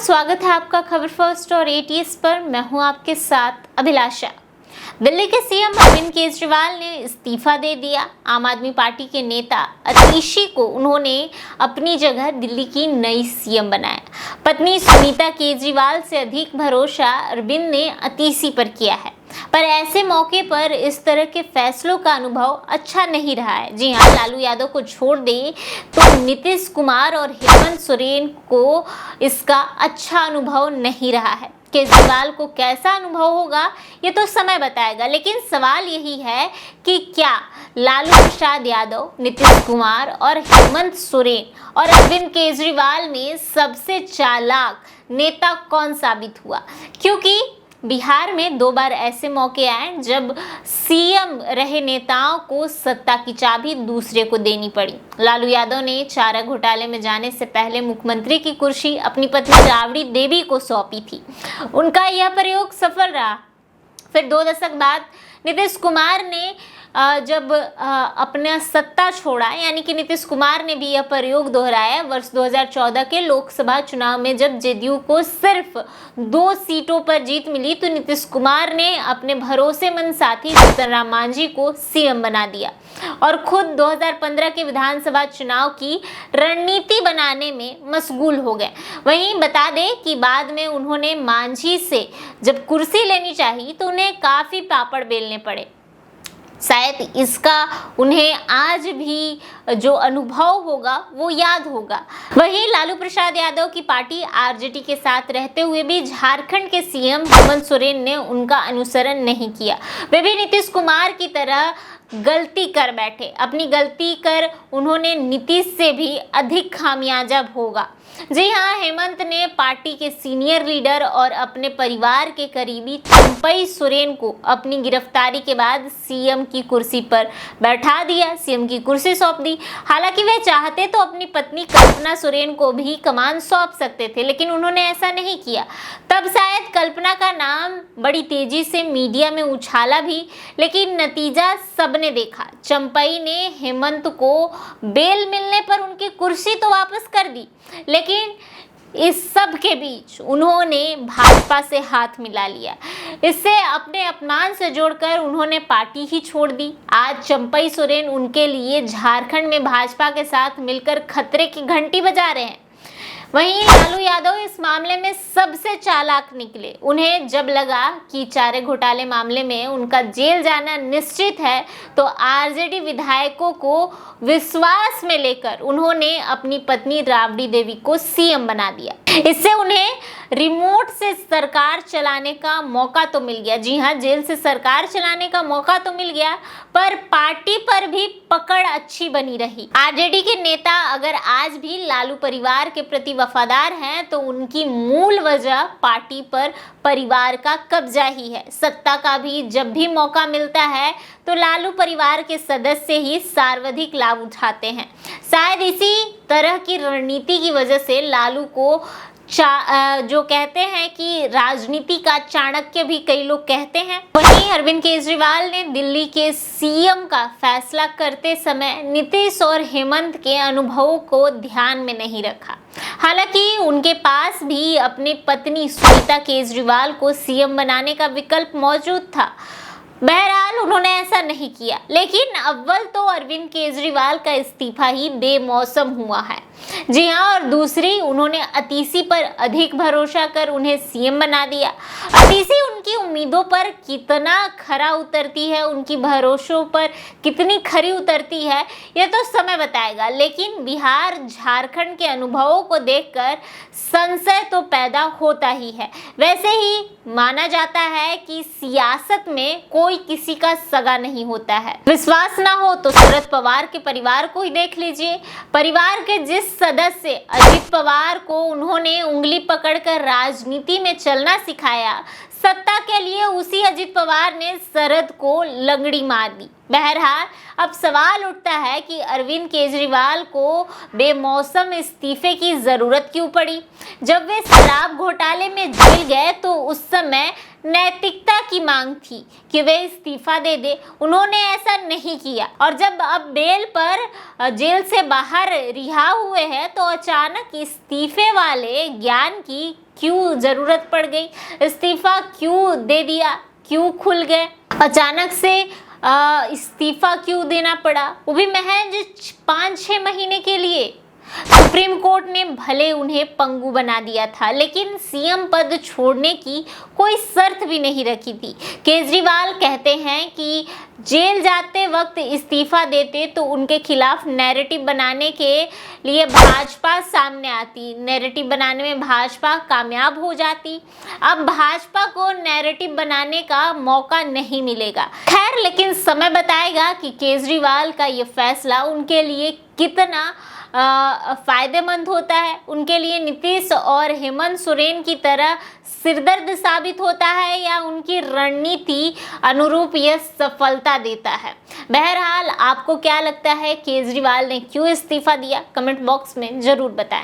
स्वागत है आपका खबर फर्स्ट और एटीएस पर। मैं हूं आपके साथ अभिलाषा। दिल्ली के सीएम अरविंद केजरीवाल ने इस्तीफा दे दिया। आम आदमी पार्टी के नेता अतीशी को उन्होंने अपनी जगह दिल्ली की नई सीएम बनाया। पत्नी सुनीता केजरीवाल से अधिक भरोसा अरविंद ने अतीशी पर किया है, पर ऐसे मौके पर इस तरह के फैसलों का अनुभव अच्छा नहीं रहा है। जी हाँ, लालू यादव को छोड़ दे तो नीतीश कुमार और हेमंत सोरेन को इसका अच्छा अनुभव नहीं रहा है। केजरीवाल को कैसा अनुभव होगा ये तो समय बताएगा, लेकिन सवाल यही है कि क्या लालू प्रसाद यादव, नीतीश कुमार और हेमंत सोरेन और अरविंद केजरीवाल में सबसे चालाक नेता कौन साबित हुआ? क्योंकि बिहार में 2 बार ऐसे मौके आए जब सीएम रहे नेताओं को सत्ता की चाबी दूसरे को देनी पड़ी। लालू यादव ने चारा घोटाले में जाने से पहले मुख्यमंत्री की कुर्सी अपनी पत्नी राबड़ी देवी को सौंपी थी। उनका यह प्रयोग सफल रहा। फिर 2 दशक बाद नीतीश कुमार ने जब अपना सत्ता छोड़ा, यानी कि नीतीश कुमार ने भी यह प्रयोग दोहराया वर्ष 2014 के लोकसभा चुनाव में। जब जेडीयू को सिर्फ 2 सीटों पर जीत मिली तो नीतीश कुमार ने अपने भरोसेमंद साथी जीतन राम मांझी को सीएम बना दिया और खुद 2015 के विधानसभा चुनाव की रणनीति बनाने में मशगूल हो गए। वहीं बता दें कि बाद में उन्होंने मांझी से जब कुर्सी लेनी चाहिए तो उन्हें काफ़ी पापड़ बेलने पड़े। शायद इसका उन्हें आज भी जो अनुभव होगा वो याद होगा। वहीं लालू प्रसाद यादव की पार्टी आरजेडी के साथ रहते हुए भी झारखंड के सीएम हेमंत सोरेन ने उनका अनुसरण नहीं किया। वे भी नीतीश कुमार की तरह गलती कर बैठे। अपनी गलती कर उन्होंने नीतीश से भी अधिक खामियाजा भोगा। जी हाँ, हेमंत ने पार्टी के सीनियर लीडर और अपने परिवार के करीबी चंपई सोरेन को अपनी गिरफ्तारी के बाद सीएम की कुर्सी पर बैठा दिया, सीएम की कुर्सी सौंप दी। हालांकि वे चाहते तो अपनी पत्नी कल्पना सोरेन को भी कमान सौंप सकते थे, लेकिन उन्होंने ऐसा नहीं किया। तब शायद कल्पना का नाम बड़ी तेजी से मीडिया में उछाला भी, लेकिन नतीजा सबने देखा। चंपई ने हेमंत को बेल मिलने पर उनकी कुर्सी तो वापस कर दी, लेकिन इस सब के बीच उन्होंने भाजपा से हाथ मिला लिया। इससे अपने अपमान से जोड़कर उन्होंने पार्टी ही छोड़ दी। आज चंपई सोरेन उनके लिए झारखंड में भाजपा के साथ मिलकर खतरे की घंटी बजा रहे हैं। वहीं लालू यादव इस मामले में सबसे चालाक निकले। उन्हें जब लगा कि चारे घोटाले मामले में उनका जेल जाना निश्चित है तो आरजेडी विधायकों को विश्वास में लेकर उन्होंने अपनी पत्नी राबड़ी देवी को सीएम बना दिया। इससे उन्हें रिमोट से सरकार चलाने का मौका तो मिल गया। जी हाँ, जेल से सरकार चलाने का मौका तो मिल गया, पर पार्टी पर भी पकड़ अच्छी बनी रही। आरजेडी के नेता अगर आज भी लालू परिवार के प्रति वफादार हैं तो उनकी मूल वजह पार्टी पर परिवार का कब्जा ही है। सत्ता का भी जब भी मौका मिलता है तो लालू परिवार के सदस्य ही सर्वाधिक लाभ उठाते हैं। शायद इसी तरह की रणनीति की वजह से लालू को जो कहते हैं कि राजनीति का चाणक्य भी कई लोग कहते हैं। वहीं अरविंद केजरीवाल ने दिल्ली के सीएम का फैसला करते समय नीतीश और हेमंत के अनुभवों को ध्यान में नहीं रखा। हालांकि उनके पास भी अपनी पत्नी सुनीता केजरीवाल को सीएम बनाने का विकल्प मौजूद था। बहरहाल उन्होंने ऐसा नहीं किया। लेकिन अव्वल तो अरविंद केजरीवाल का इस्तीफा ही बेमौसम हुआ है। जी हाँ, और दूसरी उन्होंने अतीशी पर अधिक भरोसा कर उन्हें सीएम बना दिया। अतीशी उनकी उम्मीदों पर कितना खरा उतरती है, उनकी भरोसों पर कितनी खरी उतरती है, ये तो समय बताएगा। लेकिन बिहार झारखंड के अनुभवों को देखकर संशय तो पैदा होता ही है। वैसे ही माना जाता है कि सियासत में कोई किसी का सगा नहीं होता है। विश्वास ना हो तो शरद पवार के परिवार को ही देख लीजिए। परिवार के जिस सदस्य अजित पवार को उन्होंने उंगली पकड़कर राजनीति में चलना सिखाया, सत्ता के लिए उसी अजित पवार ने शरद को लंगड़ी मार दी। बहरहाल अब सवाल उठता है कि अरविंद केजरीवाल को बेमौसम इस्तीफे की जरूरत क्यों पड़ी? जब वे शराब घोटाले में जेल गए तो उस समय नैतिकता की मांग थी कि वे इस्तीफा दे दे। उन्होंने ऐसा नहीं किया और जब अब बेल पर जेल से बाहर रिहा हुए हैं तो अचानक इस्तीफे वाले ज्ञान की क्यों जरूरत पड़ गई, इस्तीफा क्यों दे दिया, क्यों खुल गए, अचानक से इस्तीफा क्यों देना पड़ा, वो भी महज 5-6 महीने के लिए। सुप्रीम कोर्ट ने भले उन्हें पंगु बना दिया था, लेकिन सीएम पद छोड़ने की कोई शर्त भी नहीं रखी थी। केजरीवाल कहते हैं कि जेल जाते वक्त इस्तीफा देते तो उनके खिलाफ नैरेटिव बनाने के लिए भाजपा सामने आती, नैरेटिव बनाने में भाजपा कामयाब हो जाती। अब भाजपा को नैरेटिव बनाने का मौका नहीं मिलेगा। खैर, लेकिन समय बताएगा कि केजरीवाल का ये फैसला उनके लिए कितना फायदेमंद होता है, उनके लिए नीतीश और हेमंत सोरेन की तरह सिरदर्द साबित होता है या उनकी रणनीति अनुरूप यह सफलता देता है। बहरहाल, आपको क्या लगता है केजरीवाल ने क्यों इस्तीफा दिया, कमेंट बॉक्स में जरूर बताएं।